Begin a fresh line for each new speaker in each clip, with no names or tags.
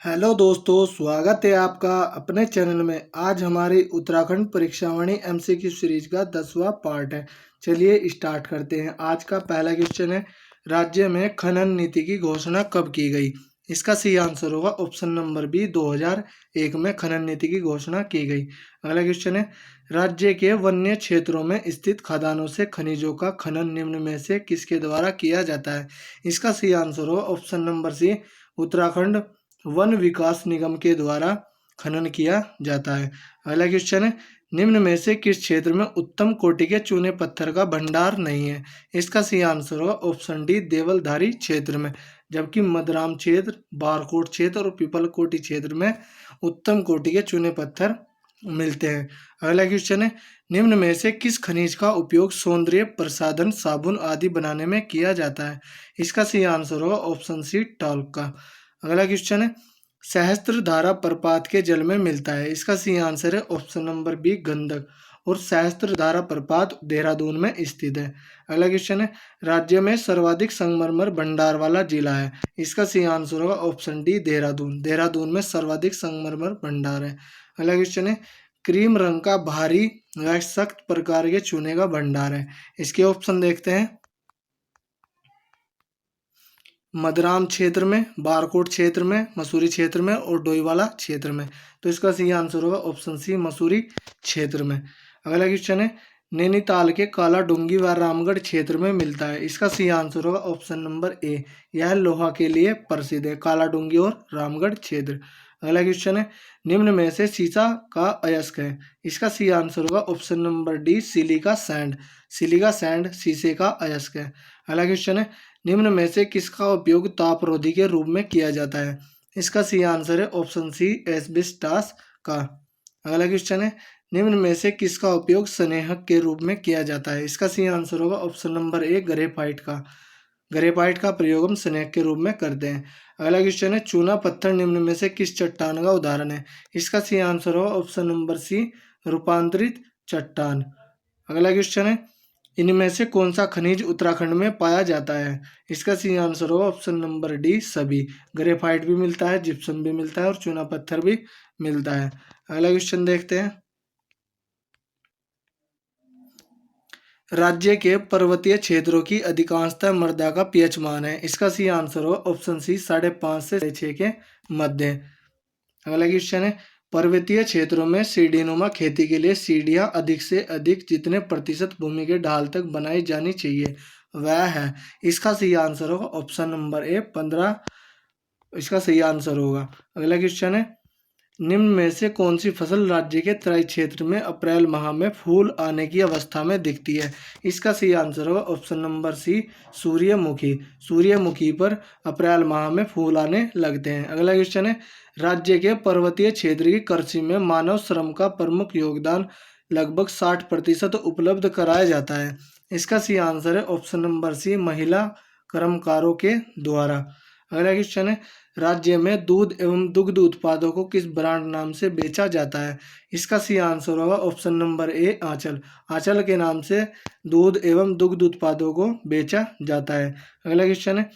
Hello दोस्तों, स्वागत है आपका अपने चैनल में। आज हमारी उत्तराखंड परीक्षावाणी एमसीक्यू सीरीज का 10वां पार्ट है। चलिए स्टार्ट करते हैं। आज का पहला क्वेश्चन है, राज्य में खनन नीति की घोषणा कब की गई? इसका सही आंसर होगा ऑप्शन नंबर बी, 2001 में खनन नीति की घोषणा की गई। अगला क्वेश्चन है, राज्य के वन्य क्षेत्रों में स्थित खदानों से खनिजों का खनन निम्न में से किसके द्वारा किया जाता है? इसका सही आंसर होगा option number C, Uttarakhand Van Vikas Nigam के द्वारा खनन किया जाता है। अगला क्वेश्चन है, निम्न में से किस क्षेत्र में उत्तम कोटि के चूने पत्थर का भंडार नहीं है? इसका सही आंसर होगा ऑप्शन डी, देवलधारी क्षेत्र में। जबकि मदराम क्षेत्र, बारकोट क्षेत्र और पीपलकोटी क्षेत्र में उत्तम कोटि के चूने पत्थर मिलते हैं। अगला क्वेश्चन है, निम्न में से किस खनिज का उपयोग सौंदर्य प्रसाधन, साबुन आदि बनाने में किया जाता है? इसका सही आंसर होगा ऑप्शन सी, टॉल्क का। अगला क्वेश्चन है, सहस्त्रधारा प्रपात के जल में मिलता है? इसका सही आंसर है ऑप्शन नंबर बी, गंधक। और सहस्त्रधारा प्रपात देहरादून में स्थित है। अगला क्वेश्चन है, राज्य में सर्वाधिक संगमरमर भंडार वाला जिला है? इसका सही आंसर होगा ऑप्शन डी, देहरादून। देहरादून में सर्वाधिक संगमरमर भंडार है। अगला क्वेश्चन है, क्रीम रंग का भारी व सख्त प्रकार के चूने का भंडार है? इसके ऑप्शन देखते हैं। मदराम क्षेत्र में, बारकोट क्षेत्र में, मसूरी क्षेत्र में और डोईवाला क्षेत्र में। तो इसका सही आंसर होगा ऑप्शन सी, मसूरी क्षेत्र में। अगला क्वेश्चन है, नैनीताल के काला डूंगी व रामगढ़ क्षेत्र में मिलता है? इसका सही आंसर होगा ऑप्शन नंबर ए, यह लोहा के लिए प्रसिद्ध है, काला डूंगी और रामगढ़ क्षेत्र। अगला क्वेश्चन है, निम्न में से सीसा का अयस्क है? इसका सही आंसर होगा option number D, silica sand. Silica sand शीशे का अयस्क है। अगला क्वेश्चन है, निम्न में से किसका उपयोग तापरोधी के रूप में किया जाता है? इसका सही आंसर है ऑप्शन सी, एस्बेस्टॉस का। अगला क्वेश्चन है, निम्न में से किसका उपयोग स्नेहक के रूप में किया जाता है? इसका सही आंसर होगा ऑप्शन नंबर ए, ग्रेफाइट का। ग्रेफाइट का प्रयोग हम स्नेहक के रूप में करते हैं। अगला क्वेश्चन है, चूना पत्थर निम्न में से किस चट्टान का उदाहरण है? इसका सही आंसर होगा ऑप्शन नंबर सी, रूपांतरित चट्टान। अगला क्वेश्चन है, इनमें से कौन सा खनिज उत्तराखंड में पाया जाता है? इसका सही आंसर होगा ऑप्शन नंबर डी, सभी। ग्रेफाइट भी मिलता है, जिप्सम भी मिलता है और चूना पत्थर भी मिलता है। अगला क्वेश्चन देखते हैं, राज्य के पर्वतीय क्षेत्रों की अधिकांशतः मृदा का पीएच मान है? इसका सही आंसर होगा ऑप्शन सी, 5.5 से 6 के मध्य। अगला क्वेश्चन है, पर्वतीय क्षेत्रों में सीढ़ीनुमा खेती के लिए सीढ़ियां अधिक से अधिक जितने प्रतिशत भूमि के ढाल तक बनाई जानी चाहिए वह है? इसका सही आंसर होगा ऑप्शन नंबर ए, 15। इसका सही आंसर होगा। अगला क्वेश्चन है, निम्न में से कौन सी फसल राज्य के तराई क्षेत्र में अप्रैल माह में फूल आने की अवस्था में दिखती है? इसका सही आंसर होगा ऑप्शन नंबर सी, सूर्यमुखी। सूर्यमुखी पर अप्रैल माह में फूल आने लगते हैं। अगला क्वेश्चन है, राज्य के पर्वतीय क्षेत्र की कृषि में मानव श्रम का प्रमुख योगदान लगभग 60% उपलब्ध कराया जाता है? इसका सही आंसर है ऑप्शन नंबर सी, महिला कर्मकारों के द्वारा। अगला क्वेश्चन है, राज्य में दूध एवं दुग्ध उत्पादों को किस ब्रांड नाम से बेचा जाता है? इसका सही आंसर होगा ऑप्शन नंबर ए, आंचल। आंचल के नाम से दूध एवं दुग्ध उत्पादों को बेचा जाता है। अगला क्वेश्चन है,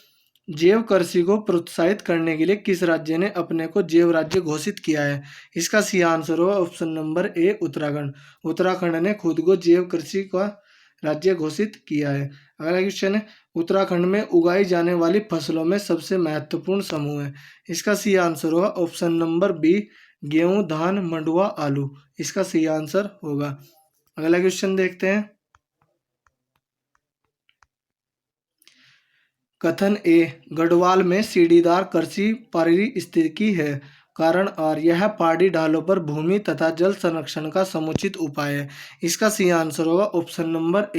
जैव कृषि को प्रोत्साहित करने के लिए किस राज्य ने अपने को जैव राज्य घोषित किया है? इसका सही आंसर होगा option number A, Uttarakhand. Uttarakhand ने खुद को जैव कृषि का राज्य घोषित किया है। अगला क्वेश्चन है, उत्तराखंड में उगाई जाने वाली फसलों में सबसे महत्वपूर्ण समूह है? इसका सही आंसर होगा ऑप्शन नंबर बी, गेहूं, धान, मंडुआ, आलू। इसका सही आंसर होगा। अगला क्वेश्चन देखते हैं, कथन ए, गढ़वाल में सीढ़ीदार कृषि पारिस्थितिकी है। कारण आर, यह पहाड़ी ढालों पर भूमि तथा जल संरक्षण का समुचित उपाय है। इसका सही आंसर होगा ऑप्शन नंबर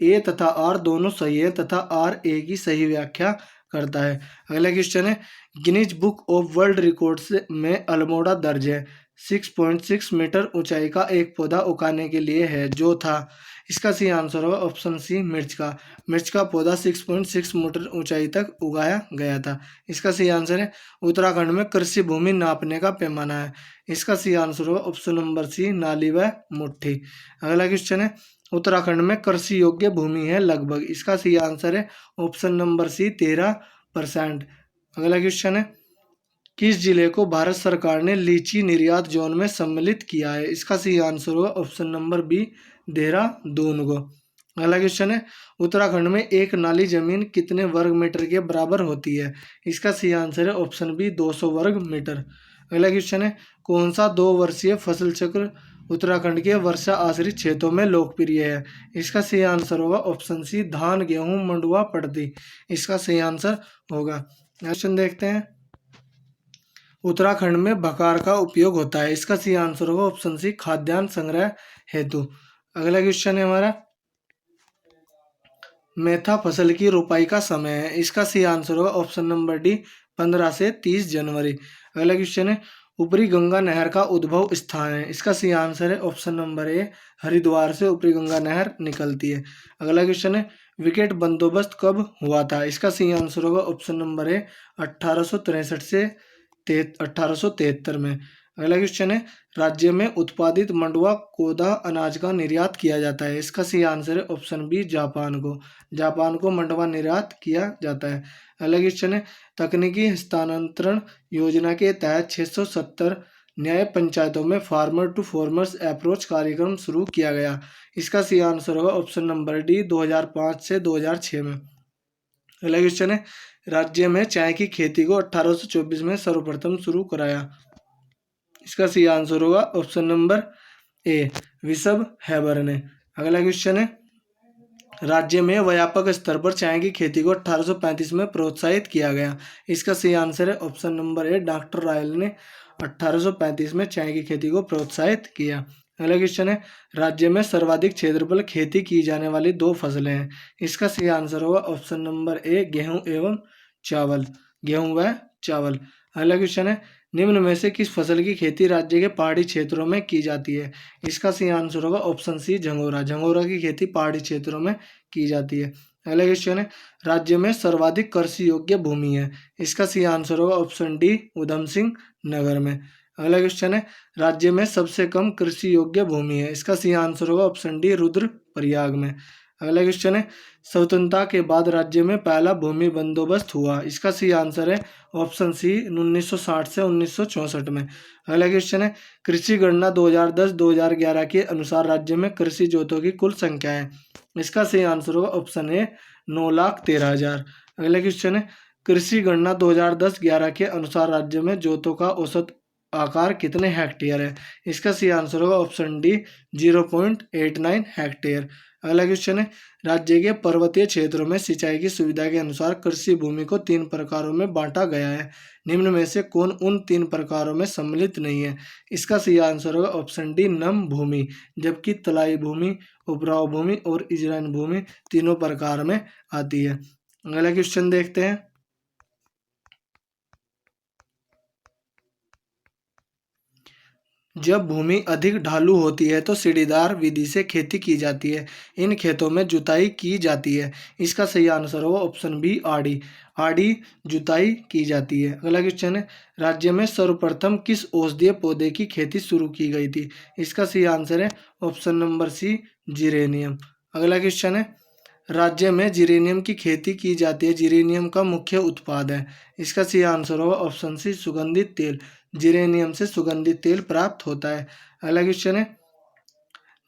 ए तथा आर दोनों सही है तथा आर ए की सही व्याख्या करता है। अगला क्वेश्चन है, Guinness book of world records में अल्मोड़ा दर्ज है? 6.6 मीटर ऊंचाई का एक पौधा उगाने के लिए है जो था? इसका सही आंसर होगा ऑप्शन सी, मिर्च का। मिर्च का पौधा 6.6 मीटर ऊंचाई तक उगाया गया था। इसका सही आंसर है, उत्तराखंड में कृषि भूमि नापने का पैमाना है? इसका सही आंसर होगा ऑप्शन नंबर सी, नाली व मुट्ठी। अगला क्वेश्चन है, उत्तराखंड में कृषि योग्य भूमि है लगभग? इसका सही आंसर है ऑप्शन नंबर सी, 13%। अगला क्वेश्चन है, किस जिले को भारत सरकार ने लीची निर्यात जोन में सम्मिलित किया है? इसका सही आंसर होगा ऑप्शन नंबर बी, देहरादून को। अगला क्वेश्चन है, उत्तराखंड में एक नाली जमीन कितने वर्ग मीटर के बराबर होती है? इसका सही आंसर है ऑप्शन बी, 200 वर्ग मीटर। अगला क्वेश्चन है, कौन सा 2 वर्षीय फसल चक्र उत्तराखंड के वर्षा आश्रित क्षेत्रों में लोकप्रिय है? इसका सही आंसर होगा ऑप्शन सी, धान, गेहूं, मंडुआ, पड़ती। इसका सही आंसर होगा। क्वेश्चन देखते हैं, उत्तराखंड में बकार का उपयोग होता है। इसका सही आंसर होगा ऑप्शन सी, खाद्यान्न संग्रह हेतु। अगला क्वेश्चन है हमारा, मेथा फसल की रोपाई का समय है। इसका सही आंसर होगा ऑप्शन नंबर डी, 15 से 30 जनवरी। अगला क्वेश्चन है, ऊपरी गंगा नहर का उद्भव स्थान है। इसका सही आंसर है ऑप्शन नंबर ए, हरिद्वार से ऊपरी गंगा नहर निकलती है। अगला क्वेश्चन है, विकेट बंदोबस्त कब हुआ था? इसका सही आंसर होगा ऑप्शन नंबर ए, 1863 से 1873 में। अगला क्वेश्चन है, राज्य में उत्पादित मंडुआ कोदा अनाज का निर्यात किया जाता है। इसका सही आंसर है ऑप्शन बी, जापान को। जापान को मंडुआ निर्यात किया जाता है। अगला क्वेश्चन है, तकनीकी हस्तांतरण योजना के तहत 670 न्याय पंचायतों में फार्मर टू फार्मर्स अप्रोच कार्यक्रम शुरू किया गया। इसका सही आंसर होगा ऑप्शन नंबर डी, 2005 से 2006 में। अगला क्वेश्चन है, राज्य में चाय की खेती को 1824 में सर्वप्रथम शुरू कराया। इसका सही आंसर होगा ऑप्शन नंबर ए, विशब हैबर ने। अगला क्वेश्चन है, राज्य में व्यापक स्तर पर चाय की खेती को 1835 में प्रोत्साहित किया गया। इसका सही आंसर है option number A, doctor royal ने 1835 में चाय की खेती को प्रोत्साहित किया। अगला क्वेश्चन है, राज्य में सर्वाधिक क्षेत्रफल खेती की जाने वाली 2 फसलें हैं। इसका सही आंसर होगा ऑप्शन नंबर ए, गेहूं एवं चावल, गेहूं व चावल। अगला क्वेश्चन है, निम्न में से किस फसल की खेती राज्य के पहाड़ी क्षेत्रों में की जाती है? इसका सही आंसर होगा ऑप्शन सी, झंगोरा। झंगोरा की खेती पहाड़ी क्षेत्रों में की जाती है। अगला क्वेश्चन है, राज्य में सर्वाधिक कृषि योग्य भूमि है। इसका सही आंसर होगा ऑप्शन डी, उधम सिंह नगर में। अगला क्वेश्चन है, राज्य में सबसे कम कृषि योग्य भूमि है। इसका सही आंसर होगा ऑप्शन डी, रुद्रप्रयाग में। अगला क्वेश्चन है, स्वतंत्रता के बाद राज्य में पहला भूमि बंदोबस्त हुआ। इसका सही आंसर है ऑप्शन सी, 1960 से 1964 में। अगला क्वेश्चन है, कृषि गणना 2010-2011 के अनुसार राज्य में कृषि जोतों की कुल संख्या है। इसका सही आंसर होगा ऑप्शन ए, 9,13,000। अगला क्वेश्चन है, कृषि गणना 2010-11 के अनुसार राज्य में जोतों का औसत आकार कितने हेक्टेयर है? इसका सही आंसर होगा ऑप्शन डी, 0.89 हेक्टेयर। अगला क्वेश्चन है, राज्य के पर्वतीय क्षेत्रों में सिंचाई की सुविधा के अनुसार कृषि भूमि को 3 प्रकारों में बांटा गया है। निम्न में से कौन उन 3 प्रकारों में सम्मिलित नहीं है? इसका सही आंसर होगा ऑप्शन डी, नम भूमि, जबकि तलाई भूमि, उपजाऊ भूमि और इजराइन भूमि तीनों प्रकार में आती है। अगला क्वेश्चन देखते हैं, जब भूमि अधिक ढालू होती है तो सीढ़ीदार विधि से खेती की जाती है। इन खेतों में जुताई की जाती है। इसका सही आंसर होगा ऑप्शन बी, आड़ी। आड़ी जुताई की जाती है। अगला क्वेश्चन है, राज्य में सर्वप्रथम किस औषधीय पौधे की खेती शुरू की गई थी? इसका सही आंसर है ऑप्शन नंबर सी, जिरेनियम। अगला क्वेश्चन है, राज्य में जिरेनियम की खेती की जाती है। जिरेनियम का मुख्य उत्पाद है। इसका सही आंसर होगा ऑप्शन सी, सुगंधित तेल। जिरेनियम से सुगंधित तेल प्राप्त होता है। अगला क्वेश्चन है,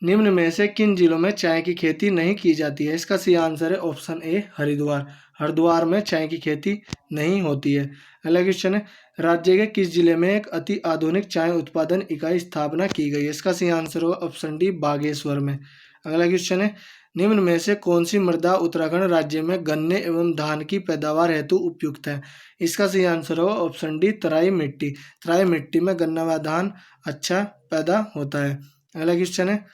निम्न में से किन जिलों में चाय की खेती नहीं की जाती है? इसका सही आंसर है ऑप्शन ए, हरिद्वार। हरिद्वार में चाय की खेती नहीं होती है। अगला क्वेश्चन है, राज्य के किस जिले में एक अति आधुनिक चाय उत्पादन इकाई स्थापना की गई है? इसका सही आंसर होगा ऑप्शन डी, बागेश्वर में। अगला क्वेश्चन है, निम्न में से कौन सी मृदा उत्तराखंड राज्य में गन्ने एवं धान की पैदावार हेतु उपयुक्त है? इसका सही आंसर होगा ऑप्शन डी, तराई मिट्टी। तराई मिट्टी में गन्ना व धान अच्छा पैदा होता है। अगला क्वेश्चन है,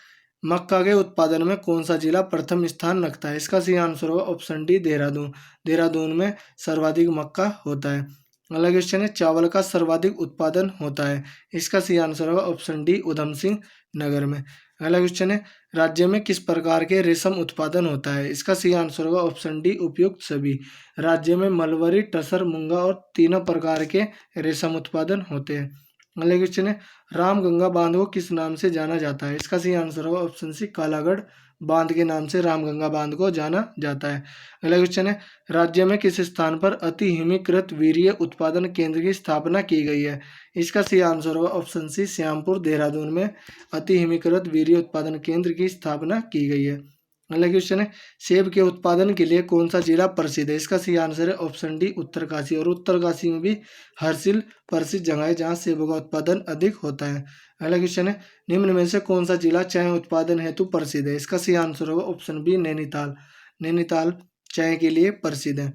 मक्का के उत्पादन में कौन सा जिला प्रथम स्थान रखता है? इसका सही आंसर होगा ऑप्शन डी, देहरादून। देहरादून में सर्वाधिक मक्का होता है। अगला क्वेश्चन है, चावल का सर्वाधिक उत्पादन होता है। इसका सही आंसर होगा ऑप्शन डी, उधम सिंह नगर में। अगला क्वेश्चन है, राज्य में किस प्रकार के रेशम उत्पादन होता है? इसका सही आंसर होगा ऑप्शन डी, उपयुक्त सभी। राज्य में मलबरी, टसर, मूंगा और तीनों प्रकार के रेशम उत्पादन होते हैं। अगला क्वेश्चन है, रामगंगा बांध को किस नाम से जाना जाता है? इसका सही आंसर होगा ऑप्शन सी, कालागढ़ बांध के नाम से रामगंगा बांध को जाना जाता है। अगला क्वेश्चन है, राज्य में किस स्थान पर अति हिमीकृत वीर्य उत्पादन केंद्र की स्थापना की गई है? इसका सही आंसर होगा ऑप्शन सी, श्यामपुर देहरादून में अति हिमीकृत वीर्य उत्पादन केंद्र की स्थापना की गई है। अगला क्वेश्चन है, सेब के उत्पादन के लिए कौन सा जिला प्रसिद्ध है? इसका सही आंसर है ऑप्शन डी, उत्तरकाशी। और उत्तरकाशी में भी हर्षिल प्रसिद्ध जगह है जहाँ सेबों का उत्पादन अधिक होता है। अगला क्वेश्चन है, निम्न में से कौन सा जिला चाय उत्पादन हेतु प्रसिद्ध है? इसका सही आंसर होगा ऑप्शन बी, नैनीताल। नैनीताल चाय के लिए प्रसिद्ध है।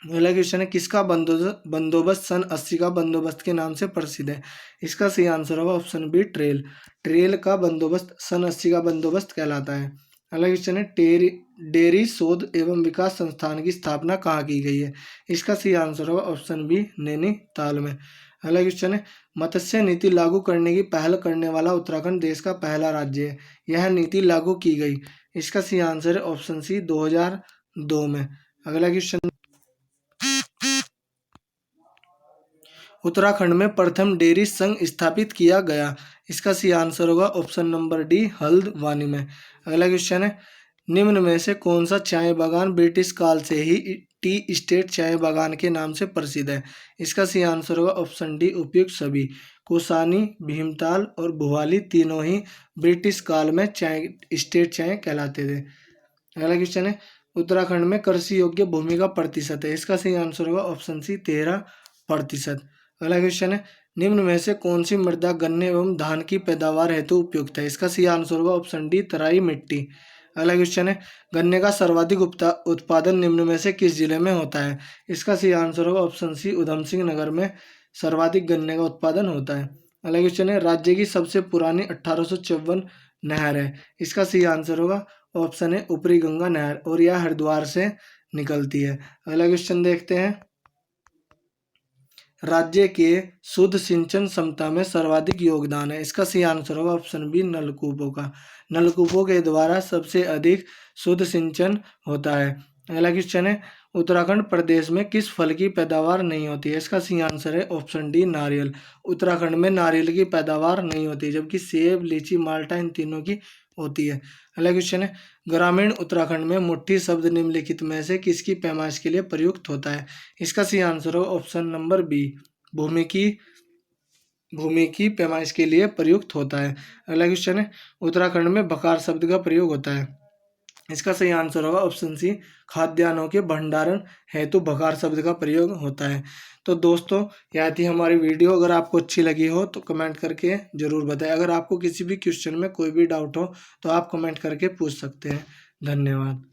अगला क्वेश्चन है, किसका बंदोबस्त सन 80 का बंदोबस्त के नाम से प्रसिद्ध है? इसका सही आंसर होगा ऑप्शन बी, ट्रेल। ट्रेल का बंदोबस्त सन 80 का बंदोबस्त कहलाता है। अगला क्वेश्चन है, डेयरी शोध एवं विकास संस्थान की स्थापना कहाँ की गई है? इसका सही आंसर होगा ऑप्शन बी, नैनीताल में। अगला क्वेश्चन है, मत्स्य नीति लागू करने की पहल करने वाला उत्तराखंड देश का पहला राज्य है। यह नीति लागू की गई, इसका सही आंसर है ऑप्शन सी, 2002 में। अगला क्वेश्चन, उत्तराखंड में प्रथम डेयरी संघ स्थापित किया गया। इसका सही आंसर होगा ऑप्शन नंबर डी, हल्द्वानी में। अगला क्वेश्चन है, निम्न में से कौन सा चाय बागान ब्रिटिश काल से ही टी स्टेट चाय बागान के नाम से प्रसिद्ध है? इसका सही आंसर होगा ऑप्शन डी, उपयुक्त सभी। कुसानी, भीमताल और भुवाली तीनों ही ब्रिटिश काल में चाय स्टेट चाय कहलाते थे। अगला क्वेश्चन है, उत्तराखंड में कृषि योग्य भूमि का प्रतिशत है। इसका सही आंसर होगा ऑप्शन सी, 13%। अगला क्वेश्चन है, निम्न में से कौन सी मृदा गन्ने एवं धान की पैदावार हेतु उपयुक्त है? इसका सही आंसर होगा ऑप्शन डी, तराई मिट्टी। अगला क्वेश्चन है, गन्ने का सर्वाधिक उत्पादन निम्न में से किस जिले में होता है? इसका सही आंसर होगा ऑप्शन सी, उधम सिंह नगर में सर्वाधिक गन्ने का उत्पादन होता है। अगला क्वेश्चन है, राज्य की सबसे पुरानी 1854 नहर है। इसका सही आंसर होगा ऑप्शन है, ऊपरी गंगा नहर, और यह हरिद्वार से निकलती है। अगला क्वेश्चन देखते हैं, राज्य के शुद्ध सिंचन क्षमता में सर्वाधिक योगदान है। इसका सही आंसर होगा ऑप्शन बी, नलकूपों का। नलकूपों के द्वारा सबसे अधिक शुद्ध सिंचन होता है। अगला क्वेश्चन है, उत्तराखंड प्रदेश में किस फल की पैदावार नहीं होती है? इसका सही आंसर है ऑप्शन डी, नारियल। उत्तराखंड में नारियल की पैदावार नहीं होती, जबकि सेब, लीची, माल्टा इन तीनों की होती है। अगला क्वेश्चन है, ग्रामीण उत्तराखंड में मुट्ठी शब्द निम्नलिखित में से किसकी पैमाइश के लिए प्रयुक्त होता है? इसका सही आंसर हो ऑप्शन नंबर बी, भूमि की पैमाइश के लिए प्रयुक्त होता है। अगला क्वेश्चन है, उत्तराखंड में बकार शब्द का प्रयोग होता है। इसका सही आंसर होगा ऑप्शन सी, खाद्यान्नों के भंडारण हेतु बकार शब्द का प्रयोग होता है। तो दोस्तों, यह थी हमारी वीडियो। अगर आपको अच्छी लगी हो तो कमेंट करके ज़रूर बताएं। अगर आपको किसी भी क्वेश्चन में कोई भी डाउट हो तो आप कमेंट करके पूछ सकते हैं। धन्यवाद।